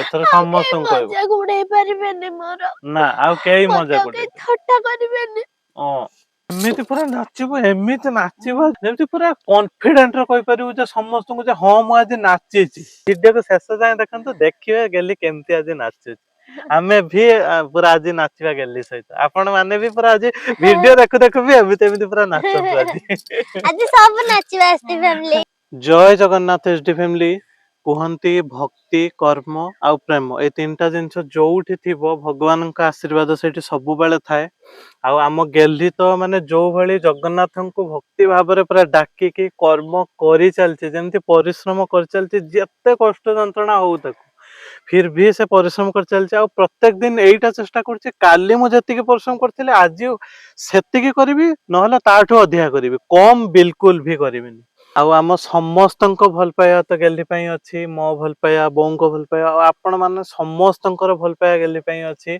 ଏଥର ସମସ୍ତଙ୍କୁ କହିବ ମଜା ଉଡେଇ ପାରିବେନି ମୋର ନା ଆଉ କେହି ମଜା ମତେ କରିବେ ଥଟ୍ଟା କରିବେନି। ଏମିତି ପୁରା ନାଚିବୁ ଏମିତି ନାଚିବୁ ଯେମିତି ପୁରା କନଫିଡେଣ୍ଟ ରେ କହିପାରିବୁ ଯେ ସମସ୍ତଙ୍କୁ ଯେ ହଁ ମୁଁ ଆଜି ନାଚିଛି। ଭିଡିଓକୁ ଶେଷ ଯାଏଁ ଦେଖନ୍ତୁ ଦେଖିବେ ଗେଲି କେମିତି ଆଜି ନାଚୁଛି। ଆମେ ବି ପୁରା ଆଜି ନାଚିବା ଗେଲି ସହିତ ଆପଣ ମାନେ ବି ପୁରା ଆଜି ଭିଡିଓ ଦେଖୁ ଦେଖୁ ବି ଏମିତି ପୁରା ନାଚନ୍ତୁ ଆଜି। ଆଜି ସବୁ ନାଚିବା ଆସିଛି ଫ୍ୟାମିଲି। ଜୟ ଜଗନ୍ନାଥ ଏଚଡି ଫ୍ୟାମିଲି। କୁହନ୍ତି ଭକ୍ତି କର୍ମ ଆଉ ପ୍ରେମ ଏଇ ତିନିଟା ଜିନିଷ ଯୋଉଠି ଥିବ ଭଗବାନଙ୍କ ଆଶୀର୍ବାଦ ସେଇଠି ସବୁବେଳେ ଥାଏ। ଆଉ ଆମ ଗେଲ୍ହି ତ ମାନେ ଯୋଉ ଭଳି ଜଗନ୍ନାଥଙ୍କୁ ଭକ୍ତି ଭାବରେ ପୁରା ଡାକିକି କର୍ମ କରିଚାଲିଛି ଯେମିତି ପରିଶ୍ରମ କରିଚାଲିଛି ଯେତେ କଷ୍ଟ ଯନ୍ତ୍ରଣା ହଉ ତାକୁ ଫିର ବି ସେ ପରିଶ୍ରମ କରି ଚାଲିଛି ଆଉ ପ୍ରତ୍ୟେକ ଦିନ ଏଇଟା ଚେଷ୍ଟା କରୁଛି କାଲି ମୁଁ ଯେତିକି ପରିଶ୍ରମ କରିଥିଲି ଆଜି ସେତିକି କରିବି ନହେଲେ ତାଠୁ ଅଧିକା କରିବି କମ ବିଲକୁଲ ବି କରିବିନି। ଆଉ ଆମ ସମସ୍ତଙ୍କ ଭଲ ପାଇବା ତ ଗେଲ୍ହି ପାଇଁ ଅଛି ମୋ ଭଲ ପାଇବା ବୋଉଙ୍କ ଭଲ ପାଇବା ଆଉ ଆପଣ ମାନେ ସମସ୍ତଙ୍କର ଭଲ ପାଇବା ଗେଲ୍ହି ପାଇଁ ଅଛି।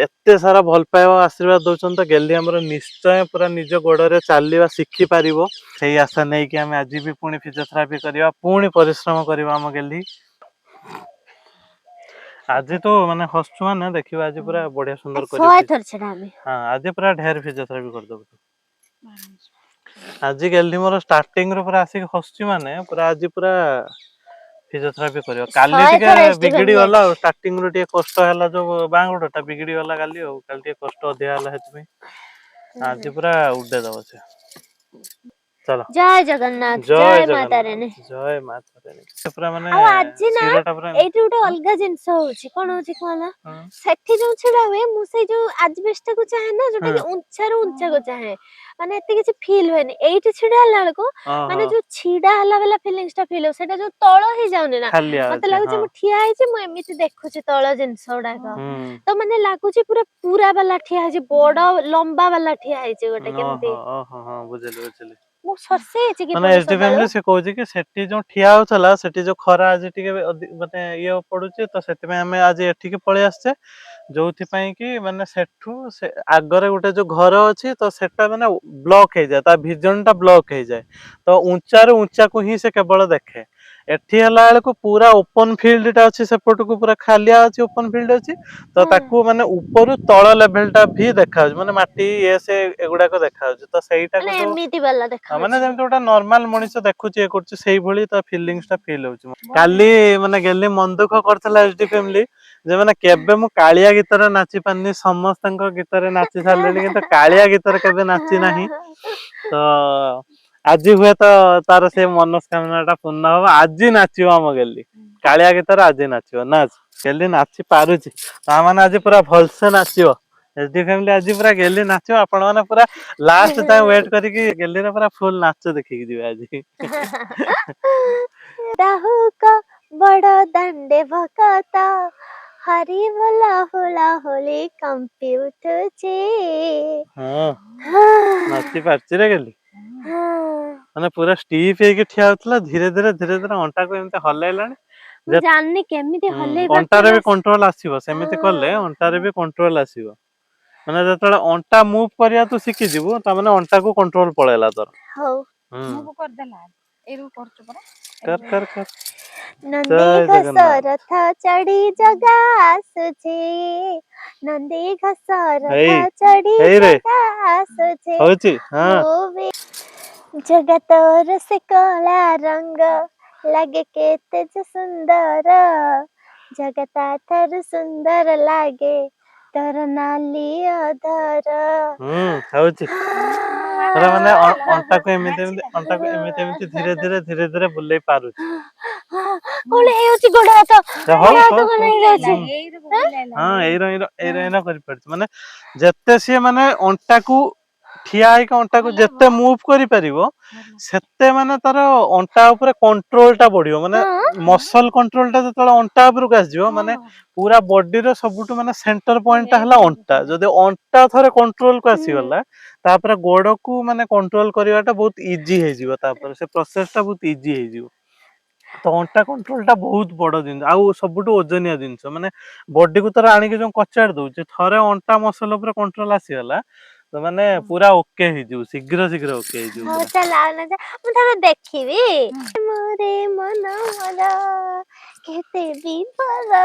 ଏତେ ସାରା ଭଲ ପାଇବା ଆଶୀର୍ବାଦ ଦଉଛନ୍ତି ତ ଗେଲ୍ହି ଆମର ନିଶ୍ଚୟ ପୁରା ନିଜ ଗୋଡରେ ଚାଲିବା ଶିଖି ପାରିବ। ସେଇ ଆଶା ନେଇକି ଆମେ ଆଜି ବି ପୁଣି ଫିଜିଓଥେରାପି କରିବା ପୁଣି ପରିଶ୍ରମ କରିବା ଆମ ଗେଲ୍ହି। ଆଜି ତ ମାନେ ହସୁଛୁ ମାନେ ଦେଖିବା ଆଜି ପୁରା ବଢିଆ ସୁନ୍ଦର ଶହେ କରିବ। ଥର ଛଡା ଆମେ ହଁ ଆଜି ପୁରା ଢେର ଫିଜିଓଥେରାପି କରିଦବୁ। ଆଜି ଗେଲ୍ହି ମୋର ଷ୍ଟାର୍ଟିଂ ରୁ ପୁରା ଆସିକି ହସୁଛି ମାନେ ପୁରା ଆଜି ପୁରା ଫିଜିଓଥେରାପି କରିବ କାଲି ଶହେ ଟିକେ ଥର ଏସ୍ ଟି ବିଗିଡି ଫ୍ୟାମିଲି ଗଲା ଆଜି। ଆଉ ଷ୍ଟାର୍ଟିଂ ରୁ ଟିକେ କଷ୍ଟ ହେଲା ଯୋଉ ବାଁ ଗୋଡ ଟା ବିଗିଡି ଗଲା କାଲି ଆଉ କାଲି ଟିକେ କଷ୍ଟ ଅଧିକା ହେଲା ସେଥିପାଇଁ ଆଜି ପୁରା ଉଡେଇ ଦବ ସେ। ଚାଲ ଜୟ ଜଗନ୍ନାଥ ଜୟ ମା ତାରିଣୀ। ଜଗନ୍ନାଥ ଜୟ ମା ତାରିଣୀ। ସେ ପୁରା ମାନେ ଆଉ ଆଜି ନା ଶିର ଟା ପୁରା ଏଇଠି ଗୋଟେ ଅଲଗା ଜିନିଷ ହଉଛି କଣ ହଉଛି କୁହନା ହଁ ସେଠି ଯୋଉ ଛିଡା ହୁଏ ମୁଁ ସେଇ ଯୋଉ ଆଜବେଷ୍ଟ ଟାକୁ ଚାହେଁ ନା ଯୋଉଟା ହଁ କି ଉଞ୍ଚାରୁ ଉଞ୍ଚାକୁ ଚାହେଁ ମାନେ ଏତେ କିଛି ଫିଲ୍ ହୁଏନି ଏଇଠି ଛିଡା ହେଲା ବେଳକୁ ଓହୋ ମାନେ ଯୋଉ ଛିଡା ହେଲା ବାଲା ଫିଲିଙ୍ଗସ୍ ଟା ଫିଲ୍ ହଉଛି ସେଇଟା ଯୋଉ ତଳ ହେଇଯାଉନି ନା ଖାଲିଆ ମତେ ଅଛି ଲାଗୁଛି ହଁ ମୁଁ ଠିଆ ହେଇଛି ମୁଁ ଏମିତି ଦେଖୁଛି ତଳ ଜିନିଷ ଗୁଡାକ ହୁଁ ତ ମାନେ ଲାଗୁଛି ପୁରା ପୁରା ବାଲା ଠିଆ ହେଇଛି ବଡ ଲମ୍ବା ବାଲା ଠିଆ ହେଇଛି ଗୋଟେ ଓହୋ କେମିତି ଓହୋ ହଁ ବୁଝିଲି ବୁଝିଲି। ମୁଁ ସର୍ଷେ ହେଇଛି କି ମାନେ ପୁଣି ଏଚଡି ସକାଳୁ ଫ୍ୟାମିଲି ସେ କହୁଛି କି ସେଠି ଯୋଉ ଠିଆ ହଉଥିଲା ସେଠି ଯୋଉ ଖରା ଆଜି ଟିକେ ମାନେ ଇଏ ପଡୁଛି ତ ସେଥିପାଇଁ ଆମେ ଆଜି ଏଠିକି ପଳେଇ ଆସିଛେ ଯୋଉଥିପାଇଁ କି ମାନେ ସେଠୁ ସେ ଆଗରେ ଗୋଟେ ଯୋଉ ଘର ଅଛି ତ ସେଟା ମାନେ ବ୍ଲକ ହେଇଯାଏ ତା ଭିଜନ ଟା ବ୍ଲକ ହେଇଯାଏ ତ ଉଞ୍ଚାରୁ ଉଞ୍ଚାକୁ ହିଁ ସେ କେବଳ ଦେଖେ। ଏଠି ହେଲା ବେଳକୁ ପୁରା ଓପନ ଫିଲ୍ଡ ଟା ଅଛି ସେପଟକୁ ପୁରା ଖାଲିଆ ଅଛି ଓପନ ଫିଲ୍ଡ ଅଛି ତ ତାକୁ ମାନେ ଉପରୁ ତଳ ଲେଭେଲ ଟା ବି ଦେଖାଯାଉଛି ମାନେ ମାଟି ଇଏ ସେ ଏଗୁଡାକ ଦେଖାଯାଉଛି ତ ସେଇଟାକୁ ମାନେ ଯୋଉ ଏମିତି ବାଲା ମାନେ ଦେଖାଯାଉଛି। ଯେମିତି ଗୋଟେ ନର୍ମାଲ ମଣିଷ ଦେଖୁଛି ଇଏ କରୁଛି ସେଇଭଳି ତା ଫିଲିଙ୍ଗସ ଟା ଫିଲ୍ ହଉଛି କାଲି ମାନେ ଗେଲ୍ହି ମନ ଦୁଃଖ କରିଥିଲା ଏଚଡି ଫ୍ୟାମିଲି ଯେ ମାନେ କେବେ ମୁଁ କାଳିଆ ଗୀତରେ ନାଚି ପାରିନି ସମସ୍ତଙ୍କ ଗୀତରେ ନାଚି ସାରିଲିଣି କିନ୍ତୁ କାଳିଆ ଗୀତରେ କେବେ ନାଚି ନାହିଁ ତ ଆଜି ହୁଏତ ତାର ସେ ମନସ୍କାମନା ଟା ପୂର୍ଣ୍ଣ ହବ ଆଜି ନାଚିବ ଆମ ଗେଲ୍ହି। କାଳିଆ ଗୀତରେ ଆଜି ନାଚିବ ନାଚ ଗେଲ୍ହି ନାଚି ପାରୁଛି ତା ମାନେ ଆଜି ପୁରା ଭଲସେ ନାଚିବ। ଏଚଡି ଫ୍ୟାମିଲି ଆଜି ପୁରା ଗେଲ୍ହି ନାଚିବ ଆପଣ ମାନେ ପୁରା ଲାଷ୍ଟ ଯାଏଁ ୱେଟ କରିକି ଗେଲ୍ହିର ପୁରା ଫୁଲ ନାଚ ଦେଖିକି ଯିବେ ଆଜି। ରାହୁକ ବଡ ଦାଣ୍ଡେ ଭକତ ହରି ବୋଲ ହୁଳା ହୁଳି କମ୍ପି ଉଠୁଛି। ହଁ ନାଚି ପାରୁଛି ରେ ଗେଲ୍ହି ମାନେ ପୁରା ଷ୍ଟିଫ୍ ହେଇକି ଠିଆ ହଉଥିଲା ଧୀରେ ଧୀରେ ଅଣ୍ଟାକୁ ଏମିତି ହଲେଇଲାଣି ମୁଁ ଜାଣିନି କେମିତି ହଲେଇ ପାରୁଛି ଅଣ୍ଟାରେ ବି ବାସ୍ କଣ୍ଟ୍ରୋଲ ଆସିବ ସେମିତି କଲେ ଅଣ୍ଟାରେ ବି କଣ୍ଟ୍ରୋଲ ଆସିବ ମାନେ ଯେତେବେଳେ ଅଣ୍ଟା ମୁଭ କରିବା ତୁ ଶିଖିଯିବୁ ତାମାନେ ଅଣ୍ଟାକୁ କଣ୍ଟ୍ରୋଲ ପଳେଇଲା ତୋର। ହଉ ହୁଁ କରିଦେଲା ଏଇରୁ କରୁଛୁ ପରା କର ନନ୍ଦୀ ଜୟ ଘୋଷ ଜଗନ୍ନାଥ ରଥ ଚଢି ଜଗା ଆସୁଛି ନନ୍ଦୀ ଘୋଷ ହେଇ ରଥ ଚଢି ହେଇରେ ଜଗା ଆସୁଛି ହଉଛି ହଁ ମୁଁ ବି ଜଗା ତୋର ସେ କଳା ରଙ୍ଗ ଲାଗେ କେତେ ଯେ ସୁନ୍ଦର ଜଗା ତା ଠାରୁ ସୁନ୍ଦର ଲାଗେ ତୋର ନାଲି ଅଧର। ହୁଁ ହଉଛି ପୁରା ମାନେ ଅଣ୍ଟାକୁ ଏମିତି ଧୀରେ ବୁଲେଇ ପାରୁଛି। କଣ ହେଇଯାଉଛି ଗୋଡ ହାତ ହଉ ଗୋଡ ହଉ ହାତ ହଉ କଣ ହୁଁ ହେଇଯାଉଛି ହଁ ଏଇର କରିପାରୁଛି ମାନେ ଯେତେ ସିଏ ମାନେ ଅଣ୍ଟାକୁ ଠିଆ ହେଇକି ଅଣ୍ଟାକୁ ଯେତେ ମୁଭ କରିପାରିବ ସେତେ ମାନେ ତାର ଅଣ୍ଟା ଉପରେ କଣ୍ଟ୍ରୋଲ ଟା ବଢିବ ମାନେ ମସଲ କଣ୍ଟ୍ରୋଲ ଟା ଯେତେବେଳେ ଅଣ୍ଟା ଉପରକୁ ଆସିଯିବ ମାନେ ପୁରା ବଡିର ସବୁଠୁ ମାନେ ସେଣ୍ଟର ପଏଣ୍ଟ ଟା ହେଲା ଅଣ୍ଟା ଯଦି ଅଣ୍ଟା ଥରେ କଣ୍ଟ୍ରୋଲ କୁ ଆସିଗଲା ତାପରେ ଗୋଡକୁ ମାନେ କଣ୍ଟ୍ରୋଲ କରିବା ଟା ବହୁତ ଇଜି ହେଇଯିବ ତାପରେ ସେ ପ୍ରୋସେସ ଟା ବହୁତ ଇଜି ହେଇଯିବ। ତ ଅଣ୍ଟା କଣ୍ଟ୍ରୋଲ ଟା ବହୁତ ବଡ ଜିନିଷ ଆଉ ସବୁଠୁ ଓଜନିଆ ଜିନିଷ ମାନେ ବଡିକୁ ତାର ଆଣିକି ଯୋଉ କଚାଡି ଦଉଛି ଥରେ ଅଣ୍ଟା ମସଲ ଉପରେ କଣ୍ଟ୍ରୋଲ ଆସିଗଲା ତ ମାନେ ପୁରା ଓକେ ହେଇଯିବ ଶୀଘ୍ର ଓକେ ହେଇଯିବ ପୁରା। ମୁଁ ଥରେ ଦେଖିବି ମୋରେ ମନ ମୋର କେତେ ବିପଦ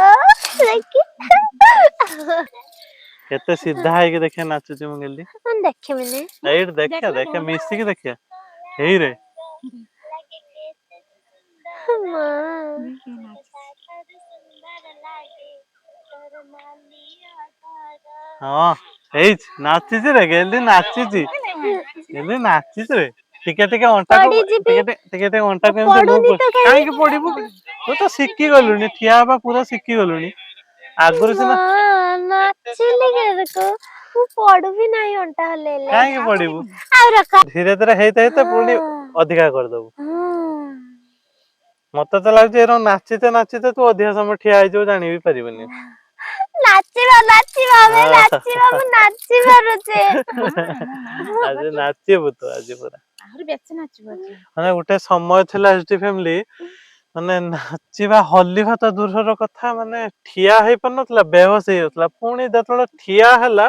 ଦେଖି କେତେ ସିଧା ହେଇକି ଦେଖିଆ ନାଚୁଛି ମୁଁ ଗେଲି। ଦେଖିବିନି ଏଇଠି ଦେଖିଆ ଦେଖିଆ ମିଶିକି ଦେଖିଆ। ହେଇରେ ମା ହଁ ହେଇଛି ନାଚିଛି ରେ ଗେଲି ନାଚିଛି। ଗେଲି ନାଚିଛି ରେ। ଟିକେ ଟିକେ ଅଣ୍ଟାକୁ ପଡିଯିବି ଟିକେ ଟିକେ ଅଣ୍ଟାକୁ ମୁଁ ଏମିତି ପଡୁନି ମୁଭ୍ ତ କାହିଁକି ପଡିବୁ। ତୁ ତ ଶିଖି ଗଲୁଣି ଠିଆ ହବା ପୁରା ଶିଖି ଗଲୁଣି। ଆଗରୁ ମା ସିନା ନାଚିଲି କେବେକୁ ମୁଁ ପଡୁ ବି ନାହିଁ ଅଣ୍ଟା ହଲେଇଲେ। କାହିଁକି ପଡିବୁ ଆଉ ରଖ ଧୀରେ ଧୀରେ ହେଇତେ ହେଇତେ ପୁଣି ଅଧିକା କରିଦବୁ। ମତେ ତ ଲାଗୁଛି ଏର ନାଚିତେ ନାଚିତେ ତୁ ଅଧିକା ସମୟ ଠିଆ ହେଇଯିବୁ ଜାଣି ବି ପାରିବୁନି। ନାଚିବା ନାଚିବା ଆମେ ନାଚିବା ମୁଁ ନାଚି ପାରୁଛେ। ଆଜି ନାଚିବୁ ତୁ ଆଜି ପୁରା ଆହୁରି ବେଶୀ ନାଚିବ ଆଜି। ମାନେ ଗୋଟେ ସମୟ ଥିଲା ଏଚ ଡି ଫ୍ୟାମିଲି ମାନେ ନାଚିବା ହଲିବା ତ ଦୂରର କଥା ମାନେ ଠିଆ ହେଇ ପାରୁନଥିଲା ବେହୋସ ହେଇଯାଉଥିଲା ପୁଣି ଯେତେବେଳେ ଠିଆ ହେଲା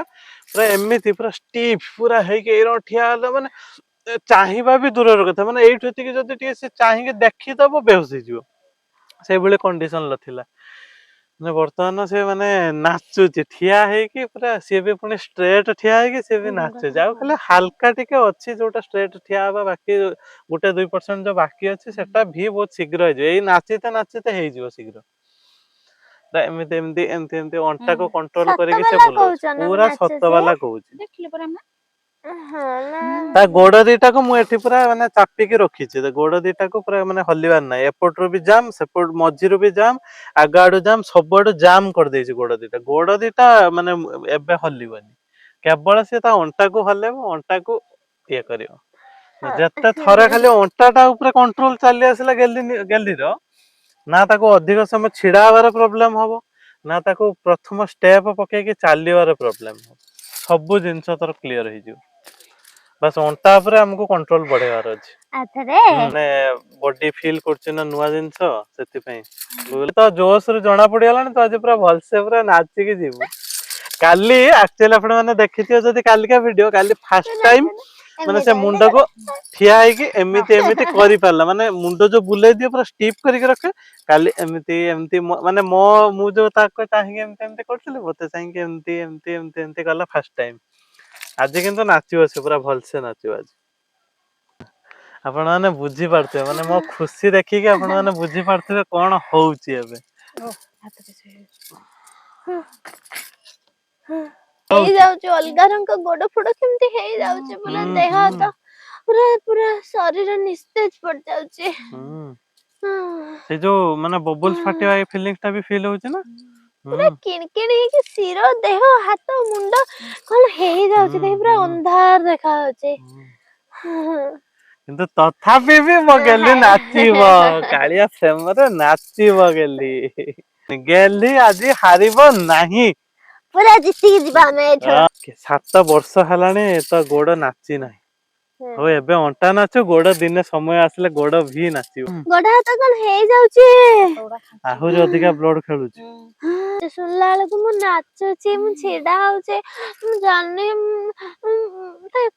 ପୁରା ଏମିତି ପୁରା ଷ୍ଟିଫ୍ ପୁରା ହେଇକି ଏଇରକମ ଠିଆ ହେଲା ମାନେ ଚାହିଁବା ବି ଦୂରର କଥା ମାନେ ଏଇଠୁ ଏତିକି ଯଦି ଟିକେ ସେ ଚାହିଁକି ଦେଖିଦବ ବେହୋସ ହେଇଯିବ। ସେଇଭଳି କଣ୍ଡିସନ ଥିଲା। ମାନେ ବର୍ତ୍ତମାନ ସେ ମାନେ ନାଚୁଛି ଠିଆ ହେଇକି ପୁରା ସିଏ ବି ପୁଣି ଷ୍ଟ୍ରେଟ ଠିଆ ହେଇକି ସିଏ ବି ନାଚୁଛି ଆଉ ଖାଲି ହାଲକା ଟିକେ ଅଛି ଯୋଉଟା ଷ୍ଟ୍ରେଟ ଠିଆ ହବା ବାକି 1-2% ଯୋଉ ବାକି ଅଛି ସେଟା ବି ବହୁତ ଶୀଘ୍ର ହେଇଯିବ ଏଇ ନାଚିତେ ନାଚିତେ ହେଇଯିବ ଶୀଘ୍ର। ଏମିତି ଏମିତି ଏମିତି ଏମିତି ଅଣ୍ଟାକୁ କଣ୍ଟ୍ରୋଲ ସତ କରିକି ସେ ବାଲା ବୁଲଉଛି କହୁଛ ନା ମୁଁ ପୁରା ସତ ନାଚୁଛି? ବାଲା କହୁଛି। ଦେଖିଲେ ପରା ମା। ହଁ ନା ତା ଗୋଡ ଦିଟାକୁ ମୁଁ ଏଠି ପୁରା ମାନେ ଚାପିକି ରଖିଛି ଗୋଡ ଦିଟାକୁ ପୁରା ମାନେ ହଲିବାର ନାହିଁ ଏପଟରୁ ବି ଜାମ୍ ସେପଟ ମଝିରୁ ବି ଜାମ୍ ଆଗ ଆଡୁ ଜାମ୍ ସବୁଆଡୁ ଜାମ୍ କରିଦେଇଛି ଗୋଡ ଦିଟା ମାନେ ଏବେ ହଲିବନି। କେବଳ ସିଏ ତା ଅଣ୍ଟାକୁ ହଲେଇବ ଅଣ୍ଟାକୁ ଇଏ କରିବ। ଯେତେ ଥରେ ଖାଲି ଅଣ୍ଟା ଟା ଉପରେ କଣ୍ଟ୍ରୋଲ ଚାଲି ଆସିଲା ଗେଲିର ନା ତାକୁ ଅଧିକ ସମୟ ଛିଡା ହବାର ପ୍ରୋବ୍ଲେମ ହବ ନା ତାକୁ ପ୍ରଥମ ଷ୍ଟେପ ପକେଇକି ଚାଲିବାର ପ୍ରୋବ୍ଲେମ ହବ। ସବୁ ଜିନିଷ ତୋର କ୍ଲିୟର ହେଇଯିବ ବାସ୍ ଅଣ୍ଟା ଉପରେ ଆମକୁ କଣ୍ଟ୍ରୋଲ ବଢେଇବାର ଅଛି। ଆଥରେ ମାନେ ବଡି ଫିଲ୍ କରୁଛି ନା ନୂଆ ଜିନିଷ ସେଥିପାଇଁ ତ ଜୋସ ରୁ ଜଣା ପଡିଗଲାଣି ତ ଆଜି ପୁରା ଭଲସେ ପୁରା ନାଚିକି ଯିବୁ। କାଲି ଆକ୍ଚୁଆଲି ଆପଣ ମାନେ ଦେଖିଥିବେ ଯଦି କାଲିକା ଭିଡିଓ କାଲି ଫାଷ୍ଟ ଟାଇମ ମାନେ ସେ ମୁଣ୍ଡକୁ ଠିଆ ହେଇକି ଏମିତି ଏମିତି କରିପାରିଲା ମାନେ ମୁଣ୍ଡ ଯୋଉ ବୁଲେଇ ଦିଏ ପୁରା ଷ୍ଟିଫ୍ କରିକି ରଖେ କାଲି ଏମିତି ଏମିତି ମାନେ ମୁଁ ଯୋଉ ତାକୁ ଚାହିଁକି ଏମିତି ଏମିତି କରୁଥିଲି ମତେ ଚାହିଁକି ଏମିତି ଏମିତି ଏମିତି ଏମିତି କଲା ଫାଷ୍ଟ ଟାଇମ। ଆଜି କିନ୍ତୁ ନାଚିବ ସେ ପୁରା ଭଲସେ ନାଚିବ ଆଜି। ଆପଣ ମାନେ ବୁଝିପାରୁଥିବେ ମାନେ ମୋ ଖୁସି ଦେଖିକି ଆପଣ ମାନେ ବୁଝିପାରୁଥିବେ କଣ ହଉଛି ଏବେ। ହଉଛି ହେଇଯାଉଛି ଅଲଗା ରଙ୍କ ଗୋଡ ଫୋଡ କେମିତି ହେଇଯାଉଛି ପୁରା ହୁଁ ଦେହ ହୁଁ ହାତ ପୁରା ପୁରା ଶରୀର ନିସ୍ତେଜ ପଡିଯାଉଛି। ହୁଁ ସେ ଯୋଉ ମାନେ ବବୁଲ୍ସ ଫାଟିବା ଏଇ ଫିଲିଙ୍ଗସ ଟା ବି ଫିଲ୍ ହଉଛି ନା। ପୁରା ହୁଁ କିଣ କିିଣି ହେଇକି ଶିର ଦେହ ହାତ ମୁଣ୍ଡ କଣ ହେଇଯାଉଛି ହୁଁ ଦେହ ପୁରା ହୁଁ ଅନ୍ଧାର ଦେଖା ହାଉଛି। ହୁଁ। କିନ୍ତୁ ତଥାପି ବି ମୋ ଗେଲି ନାଚିବ କାଳିଆ ପ୍ରେମରେ ନାଚିବ ଗେଲି। ଗେଲ୍ହି ଆଜି ହାରିବ ନାହିଁ। ପୁରା ଜିତିକି ଯିବା ଆମେ ଏଇଠୁ। 7 ବର୍ଷ ହେଲାଣି ତ ଗୋଡ ନାଚି ନାହିଁ। ହଉ ଏବେ ଅଣ୍ଟା ନାଚୁ ଗୋଡ ଦିନେ ସମୟ ଆସିଲେ ଗୋଡ ବି ନାଚିବ। ଗୋଡ ହାତ କଣ ହେଇଯାଉଛି। ଆହୁରି ଅଧିକା ବ୍ଲଡ ଖେଳୁଛି। ଶୁଣିଲା ବେଳକୁ ମୁଁ ନାଚୁଛି ମୁଁ ଛିଡା ହଉଛି ମୁଁ ଜାଣିନି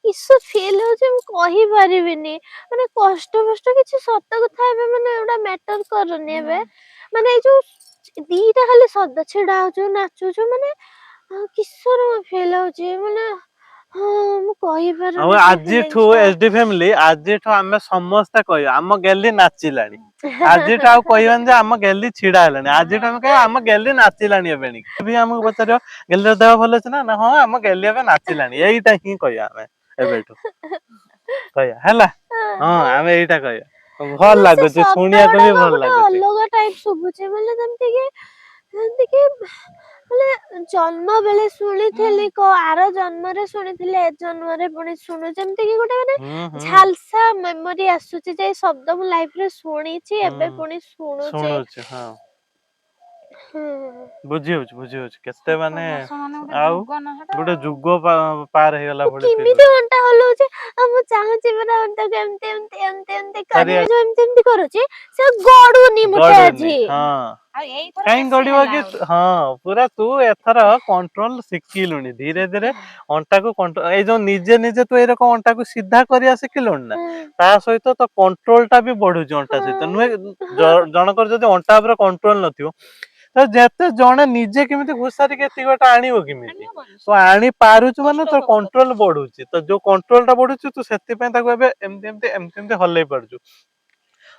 କିସ ଫିଲ୍ ହଉଛି ମୁଁ କହିପାରିବିନି। ମାନେ କଷ୍ଟ ଫଷ୍ଟ କିଛି ସତ କଥା ଏବେ ମାନେ ଏଗୁଡା ମ୍ୟାଟର କରୁନି ଏବେ ମାନେ ଏଇ ଯୋଉ ଦିଟା ଖାଲି ଶବ୍ଦ ଛିଡା ହଉଛୁ ନାଚୁଛୁ ମାନେ କିସର ଫିଲ୍ ହଉଛି ମାନେ ହଁ ମୁଁ ଆଉ କହିପାରୁନି ସେ ଆଜିଠୁ ଫିଲିଙ୍ଗସ୍ ଟା। ଏଚ ଡି ଫ୍ୟାମିଲି ଆଜିଠୁ ଆମେ ସମସ୍ତେ କହିବା ଆମ ଗେଲି ନାଚିଲାଣି। ଆଜିଠୁ ଆଉ କହିବାନି ଯେ ଆମ ଗେଲି ଛିଡା ହେଲାଣି ଆଜିଠୁ ଆମେ କହିବା ଆମ ଗେଲି ନାଚିଲାଣି ଏବେଣିକି ବି ଆମକୁ ପଚାରିବ ଗେଲିର ଦେହ ଭଲ ଅଛି ନା ହଁ ଆମ ଗେଲି ଏବେ ନାଚିଲାଣି ଏଇଟା ହିଁ କହିବା ଆମେ ଏବେଠୁ କହିବା ହେଲା ହଁ ଆମେ ଏଇଟା କହିବା ଭଲ ସେ ଲାଗୁଛି ଶବ୍ଦ ଶୁଣିବାକୁ ବି ଗୁଡାକ ଭଲ ଗୋଟେ ଲାଗୁଛି। ଅଲଗା ଟାଇପ ଶୁଭୁଛି ମାନେ ଯେମିତି କି ମାନେ ଜନ୍ମ ବେଳେ ଶୁଣିଥିଲି ଆର ଜନ୍ମରେ ଶୁଣିଥିଲି ଏ ଜନ୍ମରେ ପୁଣି ଶୁଣୁ ଯେମିତି କି ଗୋଟେ ମାନେ ହୁଁ ହୁଁ ଝାଲସା ମେମୋରି ଆସୁଛି ଯେ ଶବ୍ଦ ମୁଁ ଲାଇଫରେ ଶୁଣିଛି ଏବେ ହୁଁ ପୁଣି ଶୁଣୁଛେ। ଶୁଣୁଛୁ ହଁ ବୁଝି ହଉଛି କେତେ ମାନେ ବର୍ଷ ମାନେ ଗୋଟେ ଆଉ ଯୁଗ ନା ସେଟା ଗୋଟେ ଆଉ। ଯୁଗ ପାର ହେଇଗଲା ଭଳି feel କେମିତି ଅଣ୍ଟା ହଲଉଛି ଆଉ ମୁଁ ଚାହୁଁଛି ମାନେ ଅଣ୍ଟାକୁ ଏମିତି ଏମିତି ଏମିତି ଏମିତି କରିବା ଯୋଉ ଏମିତି ଏମିତି କରୁଛି ସେ ଗଡୁନି ମୋଟେ ଗଡୁନି ଆଜି। ହଁ ଆଉ ଏଇଥର କାହିଁ ବେଶୀ ଗଡିବ ହେଲା କି ଆହୁରି। ହଁ ପୁରା ତୁ ଏଥର କଣ୍ଟ୍ରୋଲ ଶିଖିଲୁଣି ଧୀରେ ଧୀରେ ଅଣ୍ଟାକୁ କଣ୍ଟ୍ରୋଲ ଏଇ ଯୋଉ ନିଜେ ନିଜେ ତୁ ଏରକମ ଅଣ୍ଟାକୁ ସିଧା କରିବା ଶିଖିଲୁଣି ନା ତା ସହିତ ତ କଣ୍ଟ୍ରୋଲ ଟା ବି ବଢୁଛି ଅଣ୍ଟା ସହିତ ନୁହେଁ ଜଣଙ୍କର ଯଦି ଅଣ୍ଟା ଉପରେ କଣ୍ଟ୍ରୋଲ ନଥିବ ତ ଯେତେ ଜଣେ ନିଜେ କେମିତି ଘୋଷାରିକି ଏତିକି ବାଟ ଆଣିବ କେମିତି ଆଣିହବନି। ତୁ ଆଣି ପାରୁଛୁ ମାନେ କଷ୍ଟ ତୋର ହବ କଣ୍ଟ୍ରୋଲ ବଢୁଛି ତ ଯୋଉ କଣ୍ଟ୍ରୋଲ ଟା ବଢୁଛି ତୁ ସେଥିପାଇଁ ତାକୁ ଏବେ ଏମିତି ହଲେଇ ପାରୁଛୁ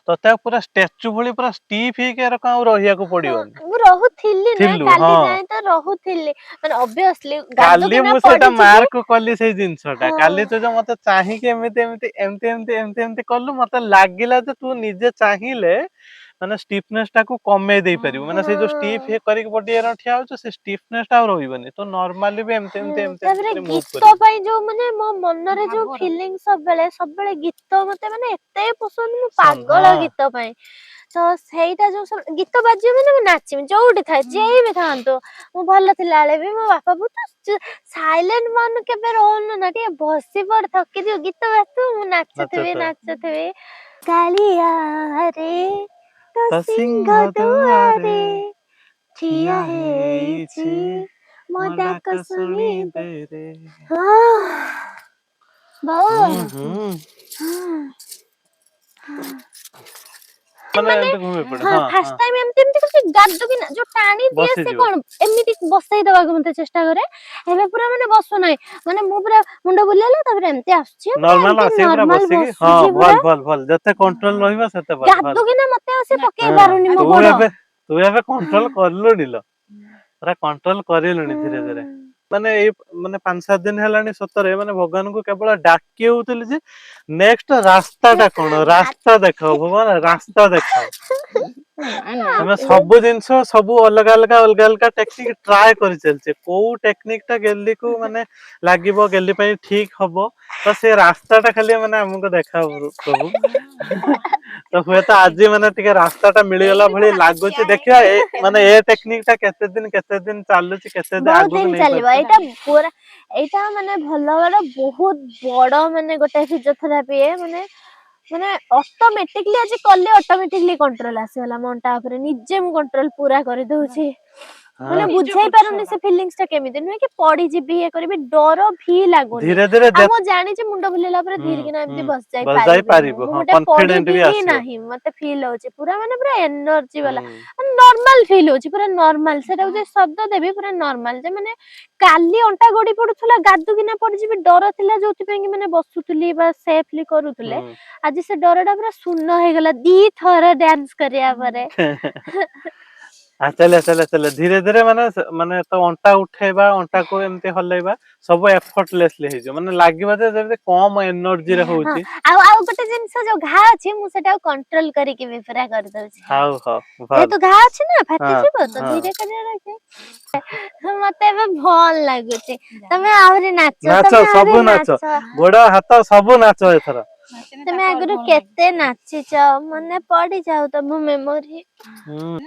ତତେ ଆଉ ପୁରା ଷ୍ଟାଚୁ ଭଳି ପୁରା ଷ୍ଟିଫ୍ ହେଇକି ଏରକମ ଆଉ ରହିବାକୁ ପଡିବନି ମୁଁ ରହୁଥିଲି ନା ଥିଲୁ କାଲି ହଁ ଯାଏଁ ତ ରହୁଥିଲି ମାନେ ଅବଭିୟସଲି କାଲି ଗାଧୁକିନା ମୁଁ ସେଇଟା ପଡିଯିବି। ମାର୍କ କଲି ସେଇ ଜିନିଷ ଟା ହଁ କାଲି ତୁ ଯୋଉ ମତେ ଚାହିଁକି ଏମିତି କଲୁ ମତେ ଲାଗିଲା ଯେ ତୁ ନିଜେ ଚାହିଁଲେ ମାନେ ଷ୍ଟିଫନେସ୍ ଟାକୁ କମେଇ ଦେଇ ପାରିବୁ ମାନେ ସେଇ ଯୋଉ ଷ୍ଟିଫ୍ କରିକି ବଡି ଠିଆ ହଉଛୁ ସେ ଷ୍ଟିଫନେସ୍ ଟା ଆଉ ରହିବନି ତ ନର୍ମାଲି ବି ଏମିତି ତାପରେ କରି ମୁଭ୍ ଗୀତ କରିବୁ ପାଇଁ ଯୋଉ ମାନେ ମୋ ମନରେ ଯୋଉ ଭାବର ଫିଲିଙ୍ଗ ସବୁବେଳେ ଗୀତ ମତେ ମାନେ ଏତେ ପସନ୍ଦ ମୁଁ ହଁ ପାଗଳ ଗୀତ ପାଇଁ ତ ସେଇଟା ଯୋଉ ଗୀତ ବାଜିବ ମାନେ ମୁଁ ନାଚିବି ଯୋଉଠି ଥାଏ ଯିଏ ବି ଥାଆନ୍ତୁ ମୁଁ ଭଲ ଥିଲା ବେଳେ ବି ମୋ ବାପା ବୋଉ ସାଇଲେଣ୍ଟ ମନ କେବେ ରହୁନୁ ନା ଟିକେ ବସି ପଡ ଥକିଯିବୁ ଗୀତ ବାଜୁଥିବ ମୁଁ ନାଚୁଥିବି କାଳିଆ ରେ ତୋ ତ ସିଂହ ସିଂହ ଦୁଆରେ ଦୁଆରେ ଠିଆ ହେଇଛି ମୋ ମୋ ଡାକ ଡାକ ଶୁଣି ଦେ ରେ ହୁଁ ମାନେ ଏମିତି ଘୁମି ପଡେ ହଁ ଫାର୍ଷ୍ଟ ହଁ ଟାଇମ ଏମିତି କରିକି ଗାଦୁକିନା ଯୋଉ ଟାଣି ଦିଏ ସେ ବସିଯିବ କଣ ଏମିତି ବସେଇ ଦବାକୁ ମତେ ଚେଷ୍ଟା କରେ ଏବେ ପୁରା ମାନେ ବସୁନାହିଁ ମାନେ ମୁଁ ପୁରା ମୁଣ୍ଡ ବୁଲେଇଲା ତାପରେ ଏମିତି ଆସୁଛି ପୁରା ନର୍ମାଲ ଏମିତି ଆସିକି ପୁରା ନର୍ମାଲ ବସିକି ହଁ ବସୁଛି ପୁରା ଭଲ ଯେତେ କଣ୍ଟ୍ରୋଲ ରହିବ ସେତେ ଭଲ ଗାଦୁକିନା ମତେ ଆଉ ସେ ପକେଇ ହଁ ପାରୁନି ମୋ ତୁ ଗୋଡ। ଏବେ କଣ୍ଟ୍ରୋଲ କଲୁଣି ଲୋ ପୁରା କଣ୍ଟ୍ରୋଲ କରିଲୁଣି ଧୀରେ ଧୀରେ ମାନେ ଏଇ ମାନେ 5-7 ଦିନ ହେଲାଣି ସତରେ ମାନେ ଭଗବାନଙ୍କୁ କେବଳ ଡାକି ହଉଥିଲି ଯେ ନେକ୍ସଟ ରାସ୍ତା ଟା କଣ ରାସ୍ତା ଦେଖାଅ ଭଗବାନ ରାସ୍ତା ଦେଖାଅ ଆମେ ସବୁ ଜିନିଷ ସବୁ ଅଲଗା ଟେକ୍ନିକ ଟ୍ରାଏ କରିଚାଲିଛେ କୋଉ ଟେକ୍ନିକ ଟା ଗେଲିକୁ ମାନେ ଲାଗିବ ଗେଲି ପାଇଁ ଠିକ ହବ ତ ସେ ରାସ୍ତା ଟା ଖାଲି ମାନେ ଆମକୁ ଦେଖା ପ୍ରଭୁ ତ ହୁଏତ ଆଜି ମାନେ ଟିକେ ରାସ୍ତା ଟା ମିଳିଗଲା ଏଇଠି ଭଳି କଣ ଠିଆ ଲାଗୁଛି ଦେଖିବା ହେଇକି ଏ ମାନେ ଏ ଟେକ୍ନିକ ଟା କେତେ ଦିନ ଚାଲୁଛି କେତେ ଦିନ ବହୁତ ଆଗକୁ ଦିନ ଚାଲିବ ନେଇପାରୁଛି ଏଇଟା ମାନେ ଭଲ ବହୁତ ବଡ ମାନେ ଗୋଟେ ଫିଜିଓଥେରାପି ମାନେ ଅଟୋମେଟିକଲି ଆଜି କଲେ ଅଟୋମେଟିକଲି କଣ୍ଟ୍ରୋଲ ଆସିଗଲା ମୋ ଅଣ୍ଟା ଉପରେ ନିଜେ ମୁଁ କଣ୍ଟ୍ରୋଲ ପୁରା କରିଦଉଛି ମାନେ ହଁ ବୁଝେଇ ପାରୁନି ସେ ଫିଲିଙ୍ଗସ ଟା କେମିତି ନୁହେଁ କି ପଡିଯିବି ଇଏ କରିବି ଡର ଭି ଲାଗୁନି ଧୀରେ ଧୀରେ ଆଉ ମୁଁ ଜାଣିଛି ମୁଣ୍ଡ ବୁଲେଇଲା ପରେ ହୁଁ ଧୀରେକିନା ହୁଁ ଏମିତି ବସି ଯାଇ ବସ ପାରିବି ମୁଁ ହଁ ଗୋଟେ କନଫିଡେଣ୍ଟ ପଡିବି ବି ହିଁ ଆସିବ ନାହିଁ ମତେ ଫିଲ୍ ହଉଛି ପୁରା ମାନେ ପୁରା ଏନର୍ଜି ବାଲା ହୁଁ ନର୍ମାଲ ଫିଲ୍ ହଉଛି ପୁରା ନର୍ମାଲ ସେଟା ହଉଛି ଶବ୍ଦ ଦେବି ପୁରା ନର୍ମାଲ ଯେ ମାନେ କାଲି ଅଣ୍ଟା ଗଡି ପଡୁଥିଲା ଗାଦୁକିନା ପଡିଯିବି ଡର ଥିଲା ଯୋଉଥିପାଇଁ କି ମାନେ ବସୁଥିଲି ବା ସେଫଲି କରୁଥିଲେ ହୁଁ ଆଜି ସେ ଡର ଟା ପୁରା ଶୂନ ହେଇଗଲା 2 ଥର ଡ୍ୟାନ୍ସ କରିବା ପରେ ଚାଲେ ଧୀରେ ଧୀରେ ମାନେ ତ ଅଣ୍ଟା ଉଠେଇବା ଅଣ୍ଟାକୁ ଏମିତି ହଲେଇବା ସବୁ ଏଫର୍ଟଲେସଲି ହେଇଯିବ ମାନେ ଲାଗିବ ଯେ ଯେମିତି କମ ଏନର୍ଜିରେ ହଁ ହଉଛି ଆଉ ଗୋଟେ ଜିନିଷ ଯୋଉ ଘା ଅଛି ମୁଁ ସେଟାକୁ କଣ୍ଟ୍ରୋଲ କରିକି ବି ପୁରା କରିଦଉଛି ହଉ ଭଲ ଯେହେତୁ ଘା ଅଛି ନା ହଁ ଫାଟିଯିବ ତ ହଁ ଧୀରେ ମତେ ଏବେ ଭଲ ଲାଗୁଛି ତମେ ଆହୁରି ନାଚ ତମେ ଆହୁରି ନାଚ ଗୋଡ ହାତ ସବୁ ନାଚ ଏଥର ନାଚିଲେ ତମେ ତାକୁ ଆହୁରି ଆଗରୁ ଭଲ କେତେ ନାଚିଛ ମନେ ପଡିଯାଉ ତମ ମେମୋରି ହୁଁ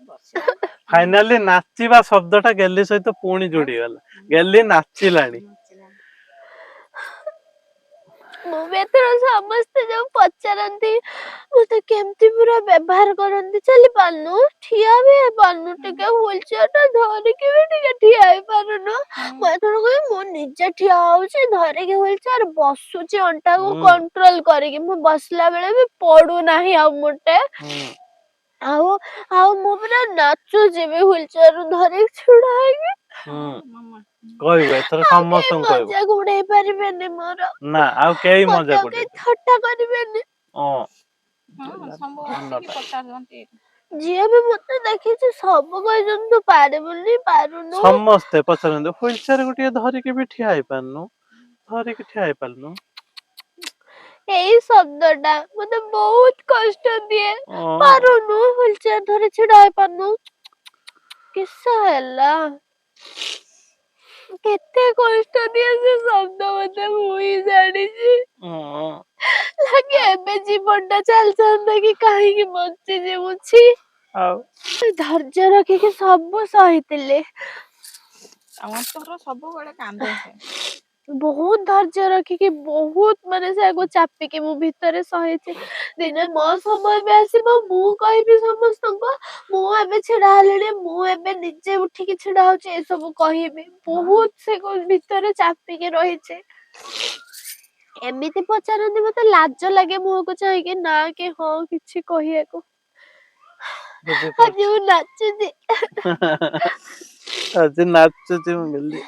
ବସିବା ଫାଇନାଲି ନାଚିବା ଶବ୍ଦ ଟା ଗେଲି ସହିତ ପୁଣି ଯୋଡିଗଲା ଗେଲି ନାଚିଲାଣି ମୁଁ ବି ଏଥର ସମସ୍ତେ ଯୋଉ ପଚାରନ୍ତି ମତେ କେମିତି ପୁରା ବ୍ୟବହାର କରନ୍ତି ଚାଲି ପାରୁନୁ ଠିଆ ବି ହେଇ ପାରୁନୁ ଟିକେ ହୁଇଲ ଚେୟାର ଟା ଧରିକି ବି ଟିକେ ଠିଆ ହେଇ ପାରୁନୁ ମୁଁ ଏଥର କହିବି ମୁଁ ନିଜେ ଠିଆ ହଉଛି ଧରିକି ହୁଇଲ ଚେୟାର ବସୁଛି ଅଣ୍ଟାକୁ ହୁଁ କଣ୍ଟ୍ରୋଲ କରିକି ମୁଁ ବସିଲା ବେଳେ ବି ପଡୁନାହିଁ ଆଉ ମୋଟେ ହୁଁ ଆଉ ମୁଁ ପୁରା ନାଚୁଛି ବି ହୁଇଲ ଚେୟାର ରୁ ଧରିକି ଛିଡା ହେଇକି କହିବୁ ଏଥର ଆଉ କେହି ସମସ୍ତଙ୍କୁ କହିବୁ ମଜାକ ଉଡେଇ ପାରିବେନି ମୋର ନା ଆଉ କେହି ମତେ ମଜା ଆଉ କେହି କରିବେନି ଥଟ୍ଟା କରିବେନି ସବୁ ଆସିକି ପଚାରୁଛନ୍ତି ଯିଏ ବି ମତେ ଦେଖିଛି ସବୁ କହିଛନ୍ତି ତୁ ପାରିବୁନି ପାରୁନୁ ସମସ୍ତେ ପଚାରନ୍ତି ହୁଇଲ ଚେୟାର କୁ ଟିକେ ଧରିକି ବି ଠିଆ ହେଇପାରୁନୁ ଧରିକି ଠିଆ ହେଇପାରିନୁ ଏଇ ଶବ୍ଦ ଟା ମତେ ବହୁତ କଷ୍ଟ ଦିଏ ଓ ପାରୁନୁ ହୁଇଲ ଚେୟାର ଧରି ଛିଡା ହେଇ ପାରୁନୁ କିସ ହେଲା କେତେ କଷ୍ଟ ଦିଏ ସେ ଶବ୍ଦ ମତେ ମୁଁ ହିଁ ଜାଣିଛି ହଁ ଲାଗେ ଏବେ ଜୀବନ ଟା ଚାଲିଥାନ୍ତା କି କାହିଁକି ବଞ୍ଚିଛି ମୁଁ ଛି ଆଉ ଧୈର୍ଯ୍ୟ ରଖିକି ସବୁ ସହିଥିଲେ। ସମସ୍ତଙ୍କର ସବୁବେଳେ କାନ୍ଦ ହୁଏ। ବହୁତ ଧୈର୍ଯ୍ୟ ରଖିକି ବହୁତ ମାନେ ସେ ଆକୁ ଚାପିକି ମୁଁ ଭିତରେ ସହିଛି। ଦିନେ ମୋ ସମୟ ବି ଆସିବ, ମୁଁ କହିବି ସମସ୍ତଙ୍କୁ ମୁଁ ଏବେ ଛିଡା ହେଲିଣି, ମୁଁ ଏବେ ନିଜେ ଉଠିକି ଛିଡା ହଉଛି, ଏସବୁ କହିବି। ବହୁତ ସେ ଭିତରେ ଚାପିକି ରହିଛି। ଏମିତି ପଚାରନ୍ତି ମତେ ଲାଜ ଲାଗେ ମୁହଁକୁ ଚାହିଁକି, ନା କି ହଁ କିଛି କହିବାକୁ। ଆଜି ମୁଁ ନାଚୁଛି। ଆଜି ନାଚୁଛି ମୁଁ ଗଲି।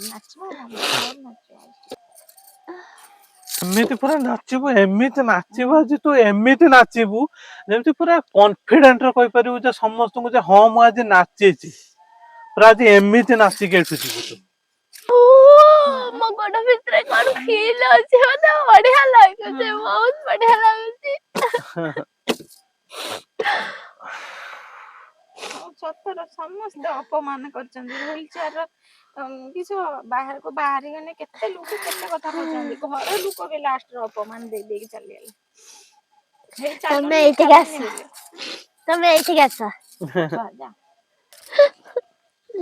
ନାଚିବ ନାଚିବ। ଏମିତି ପୁରା ନାଚିବୁ, ଏମିତି ନାଚିବୁ, ଆଜି ତୁ ଏମିତି ନାଚିବୁ ଯେମିତି ପୁରା କନଫିଡେଣ୍ଟରେ କହିପାରିବୁ ଯେ ସମସ୍ତଙ୍କୁ ଯେ ହଁ ମୁଁ ଆଜି ନାଚିଛି। ପୁରା ଆଜି ଏମିତି ନାଚିକି ଏଠୁ ଯିବୁ ତୁ। ମୋ ଗୋଡ ଭିତରେ କଣ ଫିଲ୍ ଅଛି, ମତେ ବଢିଆ ଲାଗୁଛି, ବହୁତ ବଢିଆ ଲାଗୁଛି। ସତର ସମସ୍ତେ ଅପମାନ କରିଛନ୍ତି। ହ୍ୱିଲ ଚେୟାର କିଛି ବାହାରକୁ ବାହାରି ଗଲେ କେତେ ଲୋକ କେତେ କଥା କହୁଛନ୍ତି। ଘର ଲୋକ ବି ଲାଷ୍ଟରେ ଅପମାନ ଦେଇ ଦେଇକି ଚାଲିଗଲେ। ହେଇ ତମେ ଚାଲୁନି ଏଇଠିକି ଚାଲୁନି ଆସ, ହେଲେ ତମେ ଏଇଠିକି ଆସ। ଯା।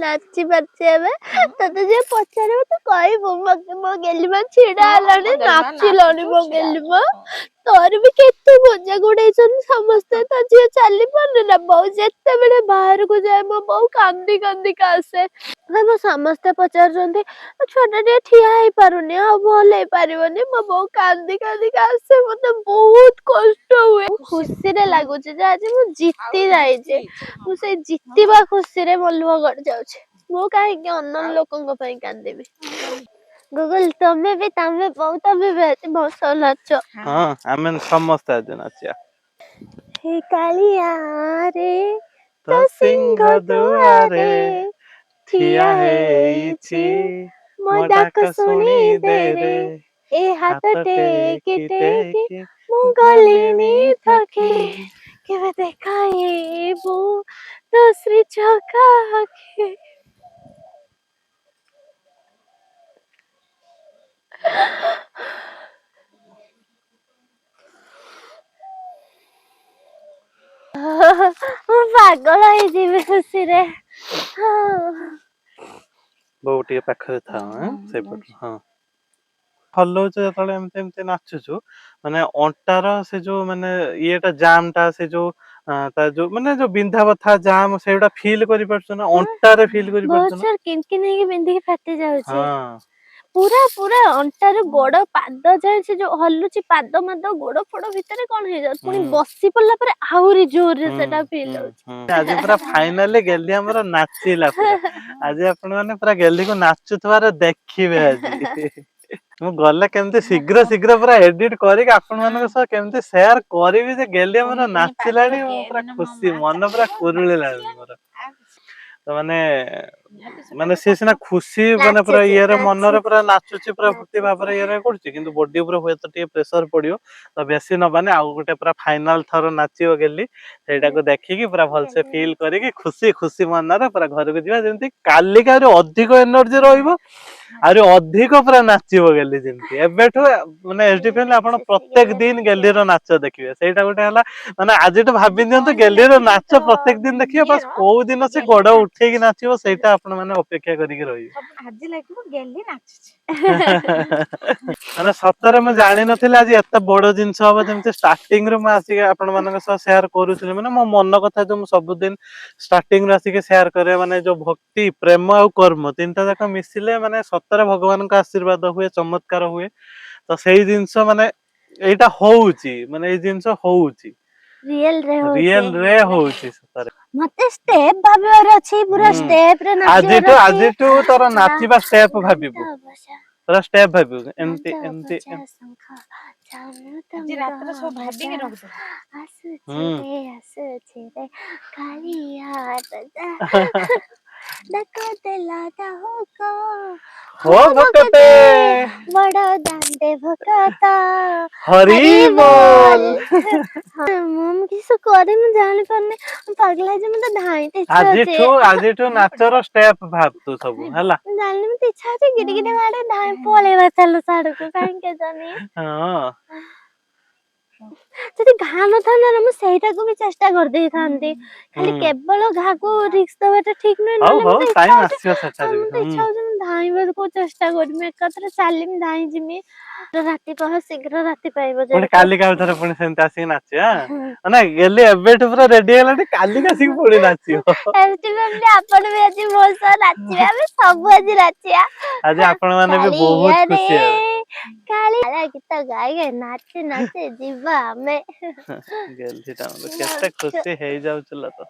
ନାଚି ପାରୁଛି ଏବେ। ତତେ ଯିଏ ପଚାରିବ ତୁ କହିବୁ ମତେ ମୋ ଗେଲିମା ଛିଡା ହେଲାଣି, ମୋ ଗେଲମା ନାଚିଲାଣି ନାଚୁଛୁ ମୋ ଛିଡା ଗେଲିମା। ହେଲୁ। ତୋର ବି କେତେ ମଜା ଗୋଡେଇଛନ୍ତି ସମସ୍ତେ। ତା ଝିଅ ଚାଲି ପାରୁନି ନା, ବୋଉ ଯେତେବେଳେ ବାହାରକୁ ଯାଏ ମୋ ବୋଉ କାନ୍ଦି କାନ୍ଦିକା ଆସେ। ସମସ୍ତେ ପଚାରୁଛନ୍ତି ଛୁଆଟା ଟିକେ ଠିଆ ହେଇପାରୁନି, ଆଉ ଭଲ ହେଇପାରିବନି। ମୋ ବୋଉ କାନ୍ଦି କାନ୍ଦିକା ଆସେ, ମତେ ବହୁତ କଷ୍ଟ ହୁଏ। ଖୁସିରେ ଲାଗୁଛି ଯେ ଆଜି ମୁଁ ଜିତି ଯାଇଛି। ମୁଁ ସେଇ ଜିତିବା ଖୁସିରେ ମୋ ଲୁହ ଗଡି ଯାଉଛି। ମୁଁ କାହିଁକି ଅନ୍ୟ ଲୋକଙ୍କ ପାଇଁ କାନ୍ଦିବି। ଗୁଗୁଲ ତମେ ବି ବୋଉ ତମେ ବି ଆଜି ମୋ ସହ ନାଚ। ହଁ ଆମେ ସମସ୍ତେ ଆଜି ନାଚିବା। ହେ କାଳିଆ ରେ ତ ସିଂହ ଦୁଆରେ ଠିଆ ହେଇଛି, ମୋ ଡାକ ଶୁଣି ଦେ ରେ। ଏ ହାତ ହାତ ଟେକି ଟେକି ଟେକି ଟେକି ମୁଁ ଗଲିଣି ଗଲିଣି ଥକି। ଥକି। କେବେ ଦେଖାଇବୁ ତୋ ଶ୍ରୀ ଚକା ଆଖି। ମୁଁ ପାଗଳ ହେଇଯିବି ଖୁସିରେ। ବୋଉ ଟିକେ ପାଖରେ ଥାଅ ସେଇପଟୁ ହଁ। ହଲଉଛୁ ଯେତେବେଳେ ଏମିତି ଏମିତି ନାଚୁଛୁ, ମାନେ ଅଣ୍ଟାର ସେ ଯୋଉ ମାନେ ଇଏଟା ଜାମ୍ ଟା, ସେ ଯୋଉ ତା ଯୋଉ ମାନେ ଯୋଉ ବିନ୍ଧା ବଥା ଜାମ୍, ସେଇଗୁଟା ଫିଲ୍ କରିପାରୁଛୁ ନା? ଅଣ୍ଟାରେ ଫିଲ୍ ବହୁତ କରିପାରୁଛୁ ନା? ସାରା କିଙ୍କି ହେଇକି ବିନ୍ଧିକି ଫାଟି ଯାଉଛି। ହଁ ପୁରା ପୁରା ଅଣ୍ଟାରୁ ଗୋଡ ପାଦ ଯାଏ ସେ ଯୋଉ ହଲୁଛି, ପାଦ ମାଦ ଗୋଡ ଫୋଡ ଭିତରେ କଣ ହେଇଯାଉଛି। ପୁଣି ହୁଁ ବସି ପଡିଲା ପରେ ଆହୁରି ଜୋରରେ ହୁଁ ସେଟା ଫିଲ୍ ହୁଁ ହଉଛି। ହୁଁ। ଆଜି ପୁରା ଫାଇନାଲି ଗେଲି ଆମର ନାଚିଲା ପୁରା। ଆଜି ଆପଣ ମାନେ ପୁରା ଗେଲିକୁ ନାଚୁଥିବାର ଦେଖିବେ ଆଜି। ମୁଁ ଗଲେ କେମିତି ଶୀଘ୍ର ଶୀଘ୍ର ପୁରା ଏଡିଟ କରିକି ଆପଣ ମାନଙ୍କ ସହ କେମିତି ସେୟାର କରିବି ଯେ ଗେଲି ଆମର ନାଚିଲାଣି, ମୁଁ ପୁରା ଖୁସି, ମନ ପୁରା ପୁରୁଳିଲାଣି ମୋର। ତ ମାନେ ସିଏ ସିନା ଖୁସି ମାନେ ପୁରା ନାଚୁଛି ଇଏରେ ମନରେ ନାଚୁଛି ପୁରା ନାଚୁଛି, ପୁରା ଭକ୍ତି ନାଚୁଛି। ଭାବରେ ଇଏରେ କରୁଛି, କିନ୍ତୁ ବଡି ଉପରେ ହୁଏତ ଟିକେ ପ୍ରେସର ପଡିବ। ତ ବେଶୀ ନବାନି, ଆଉ ଗୋଟେ ପୁରା ଫାଇନାଲ ଥର ନାଚିବ ଗେଲି। ସେଇଟାକୁ ଦେଖିକି ପୁରା ଭଲସେ ଫିଲ୍ କରିକି ଖୁସି ଖୁସି ମନରେ ପୁରା ଘରକୁ ଯିବା, ଯେମିତି କାଲିକି ଆହୁରି ଅଧିକ ଏନର୍ଜି ରହିବ, ଆହୁରି ଅଧିକ ପୁରା ନାଚିବ ଗେଲି। ଯେମିତି ଏବେଠୁ ମାନେ ଆପଣ ପ୍ରତ୍ୟେକ ଦିନ ଗେଲିର ନାଚ ଦେଖିବେ। ସେଇଟା ଗୋଟେ ହେଲା ମାନେ ଆଜିଠୁ ଭାବି ଦିଅନ୍ତୁ ଗେଲିର ନାଚ ପ୍ରତ୍ୟେକ ଦିନ ଦେଖିବେ। ବାସ୍ କୋଉ ଦିନ ସେ ଗୋଡ ଉଠେଇକି ନାଚିବ ସେଇଟା ଆପଣ ମାନେ ଅପେକ୍ଷା କରିକି ରହିବେ। ଆଜି ଲାଗିବ ଗେଲି ନାଚୁଛି। ମାନେ ସତରେ ମୁଁ ଜାଣିନଥିଲି ଆଜି ଏତେ ବଡ ଜିନିଷ ହବ। ଯେମିତି ଷ୍ଟାର୍ଟିଂ ରୁ ମୁଁ ଆସିକି ଆପଣ ମାନଙ୍କ ସହ ସେୟାର କରୁଥିଲି, ମାନେ ମୋ ମନ କଥା ଯୋଉ ମୁଁ ସବୁଦିନ ଷ୍ଟାର୍ଟିଂ ରୁ ଆସିକି ସେୟାର କରେ, ମାନେ ଯୋଉ ଭକ୍ତି, ପ୍ରେମ ଆଉ କର୍ମ ତିନିଟା ଯାକ ମିଶିଲେ ମାନେ ସତରେ ଭଗବାନଙ୍କ ଆଶୀର୍ବାଦ ହୁଏ, ଚମତ୍କାର ହୁଏ। ତ ସେଇ ଜିନିଷ ମାନେ ଏଇଟା ହଉଛି, ମାନେ ଏଇ ଜିନିଷ ହଉଛି, ରିଏଲ ରେ ହଉଛି ସତରେ। ମତେ ଷ୍ଟେପ ଭାବିବାର ଅଛି, ପୁରା ହୁଁ ଷ୍ଟେପ ରେ ନାଚିବାର ଅଛି। ଆଜିଠୁ ତୋର ନାଚିବା ଷ୍ଟେପ ଭାବିବୁ, ପୁରା ଷ୍ଟେପ ଭାବିବୁ, ଏମିତି ଏମିତି ଆଜି ରାତିରେ ସବୁ ଭାବିକି ରଖିଦବୁ। ଆସୁଛି ରେ ଆସୁଛି ରେ କାଳିଆ ରାଜା ଡାକ ଦେଲା ଡାହୁକ ହୋ ଭକତେ ବଡ ଦାଣ୍ଡେ ଭକତ ହରି ହରି ବୋଲ। ବୋଲ। ମୁଁ କିଛି କରିନି, ଜାଣିପାରୁନି, ପାଗଳା ହେଇଯିବି, ମତେ ଧାଇଁତେ ଇଚ୍ଛା ହଉଛି। ଆଜିଠୁ ନାଚର ଷ୍ଟେପ ଭାବ ତୁ ସବୁ ହେଲା। ମୁଁ ଜାଣିନି, ମତେ ଇଚ୍ଛା ହଉଛି ଗିରି ଗିରି ମାଡେ ପଳେଇବା ଚାଲ ସାଡକୁ, କାହିଁକି କେଜାଣି। ହଁ ଯଦି ଘା ନଥାନ୍ତା ନା ମୁଁ ସେଇଟାକୁ ବି ଚେଷ୍ଟା କରିଦେଇଥାନ୍ତି ଖାଲି ହୁଁ। କେବଳ ଘାକୁ ରିକ୍ସ ଦବାଟା ଠିକ ନୁହେଁ ହଉ ନହେଲେ ହଉ ମତେ ଇଚ୍ଛା ଟାଇମ ହଉଛି ଆସିବ ସେଠାରେ ବି। ମତେ ଇଚ୍ଛା ହଉଛି ମୁଁ ଧାଇଁବାକୁ ଚେଷ୍ଟା କରିମି ଏକାଥରେ ଚାଲିମି ଧାଇଁ ଯିମି ରାତି ପହ ଶୀଘ୍ର ରାତି ପାଇବ ପୁଣି ଯେହେତୁ କାଲିକା ଥରେ ପୁଣି ସେମିତି ଆସିକି ନାଚିବା ନାଇଁ ଗେଲି ଏବେଠୁ ପୁରା ରେଡି ହେଇଗଲାଣି କାଲିକି ଆସିକି ପୁଣି ନାଚିବ। ଏମିତି ଭାବିଲି ଆପଣ ବି ଆଜି ମୋ ସହ ନାଚିବେ ଆମେ ସବୁ ଆଜି ନାଚିବା ଆଜି ଆପଣ ମାନେ ବି ବହୁତ କାଳିଆରେ ଖୁସି ହେବେ। କାଳିଆ ଗୀତ ଗାଇ ଗାଇ ନାଚି ନାଚି ଯିବା ଆମେ ଗେଲିଟା ମତେ କେତେ ଖୁସି ହେଇଯାଉଥିଲା ତ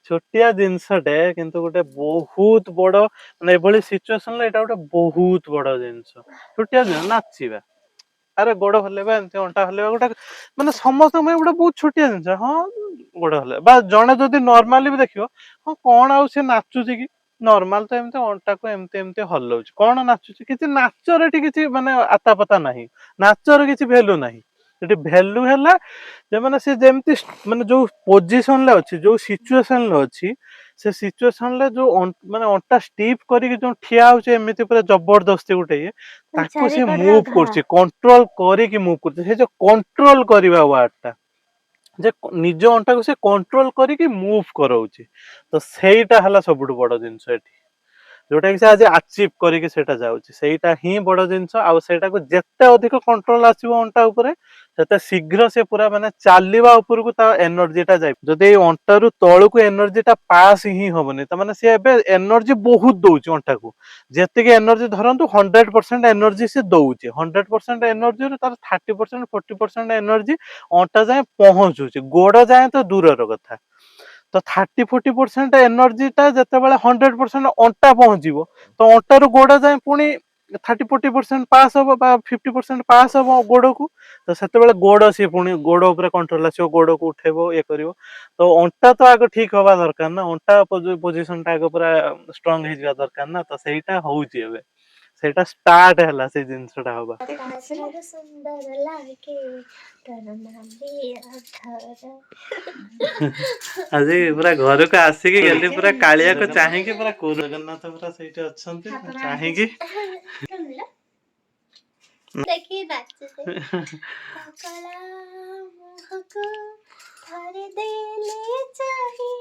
ଛୋଟିଆ ଜିନିଷଟେ କିନ୍ତୁ ଗୋଟେ ବହୁତ ବଡ ମାନେ ଏଭଳି ସିଚୁଏସନରେ ଏଇଟା ଗୋଟେ ବହୁତ ବଡ ଜିନିଷ। ଛୋଟିଆ ଜିନିଷ ନାଚିବା ଆରେ ଗୋଡ ହଲେଇବା ଏମିତି ଅଣ୍ଟା ହଲେଇବା ଗୋଟେ ମାନେ ସମସ୍ତଙ୍କ ପାଇଁ ଗୋଟେ ବହୁତ ଛୋଟିଆ ଜିନିଷ ହଁ ଗୋଡ ହଲେଇବା ବା ଜଣେ ଯଦି ନର୍ମାଲି ବି ଦେଖିବ ହଁ କଣ ଆଉ ସେ ନାଚୁଛି କି ନର୍ମାଲ ତ ଏମିତି ଅଣ୍ଟାକୁ ଏମିତି ଏମିତି ହଲଉଛି କଣ ନାଚୁଛି କିଛି ନାଚରେ ଏଠି କିଛି ମାନେ ଆତାପତା ନାହିଁ ନାଚର କିଛି ଭ୍ୟାଲୁ ନାହିଁ ସେଠି ଭ୍ୟାଲୁ ହେଲା ଯେ ମାନେ ସେ ଯେମିତି ମାନେ ଯୋଉ ପୋଜିସନରେ ଅଛି ଯୋଉ ସିଚୁଏସନରେ ଅଛି ସେ ସିଚୁଏସନରେ ଯୋଉ ମାନେ ଅଣ୍ଟା ଷ୍ଟିଫ୍ କରିକି ଯୋଉ ଠିଆ ହଉଛି ଏମିତି ପୁରା ଜବରଦସ୍ତି ଗୋଟେ ଇଏ ତାକୁ ସେ ଚାରିକଡର ମୁଭ ଘା କରୁଛି କଣ୍ଟ୍ରୋଲ କରିକି ମୁଭ କରୁଛି ସେ ଯୋଉ କଣ୍ଟ୍ରୋଲ କରିବା ୱାର୍ଡ ଟା ଯେ ନିଜ ଅଣ୍ଟାକୁ ସେ କଣ୍ଟ୍ରୋଲ କରିକି ମୁଭ କରଉଛି ତ ସେଇଟା ହେଲା ସବୁଠୁ ବଡ ଜିନିଷ ଏଠି ଯୋଉଟା କି ସେ ଆଜି ଆଚିଭ କରିକି ସେଇଟା ଯାଉଛି ସେଇଟା ହିଁ ବଡ ଜିନିଷ ଆଉ ସେଇଟାକୁ ଯେତେ ଅଧିକ କଣ୍ଟ୍ରୋଲ ଆସିବ ଅଣ୍ଟା ଉପରେ ସେତେ ଶୀଘ୍ର ସେ ପୁରା ମାନେ ଚାଲିବା ଉପରକୁ ତା ଏନର୍ଜି ଟା ଯାଇ ଯଦି ଏଇ ଅଣ୍ଟାରୁ ତଳକୁ ଏନର୍ଜି ଟା ପାସ୍ ହିଁ ହବନି ତାମାନେ ସେ ଏବେ ଏନର୍ଜି ବହୁତ ଦଉଛି ଅଣ୍ଟାକୁ ଯେତିକି ଏନର୍ଜି ଧରନ୍ତୁ 100% ଏନର୍ଜି ସେ ଦଉଛି 100% ଏନର୍ଜିରୁ ତାର 30% 40% ଏନର୍ଜି ଅଣ୍ଟା ଯାଏ ପହଞ୍ଚୁଛି ଗୋଡ ଯାଏ ତ ଦୂରର କଥା ତ 30-40% ଏନର୍ଜି ଟା ଯେତେବେଳେ 100% ଅଣ୍ଟା ପହଞ୍ଚିବ ତ ଅଣ୍ଟାରୁ ଗୋଡ ଯାଏ ପୁଣି 30-40% ପାସ୍ ହବ ବା 50% ପାସ୍ ହବ ଗୋଡକୁ ତ ସେତେବେଳେ ଗୋଡ ସିଏ ପୁଣି ଗୋଡ ଉପରେ କଣ୍ଟ୍ରୋଲ ଆସିବ ଗୋଡକୁ ଉଠେଇବ ଇଏ କରିବ ତ ଅଣ୍ଟା ତ ଆଗ ଠିକ ହବା ଦରକାର ନା ଅଣ୍ଟା ପୋଜିସନ ଟା ଆଗ ପୁରା ଷ୍ଟ୍ରଙ୍ଗ ହେଇଯିବା ଦରକାର ନା ତ ସେଇଟା ହଉଛି ଏବେ ସେଇଟା ଷ୍ଟାର୍ଟ ହେଲା ସେଇ ଜିନିଷଟା ହବା ସୁନ୍ଦର ଲାଗେ ଆଜି ପୁରା ଘରକୁ ଆସିକି ଗଲି ପୁରା କାଳିଆକୁ ଚାହିଁକି ପୁରା ଜଗନ୍ନାଥ ପୁରା ସେଇଠି ଅଛନ୍ତି ଚାହିଁକି ଦେଖି ନାଚୁଛି ସକଳ ମୁହଁକୁ ଥରେ ଦେଲେ ଚାହିଁ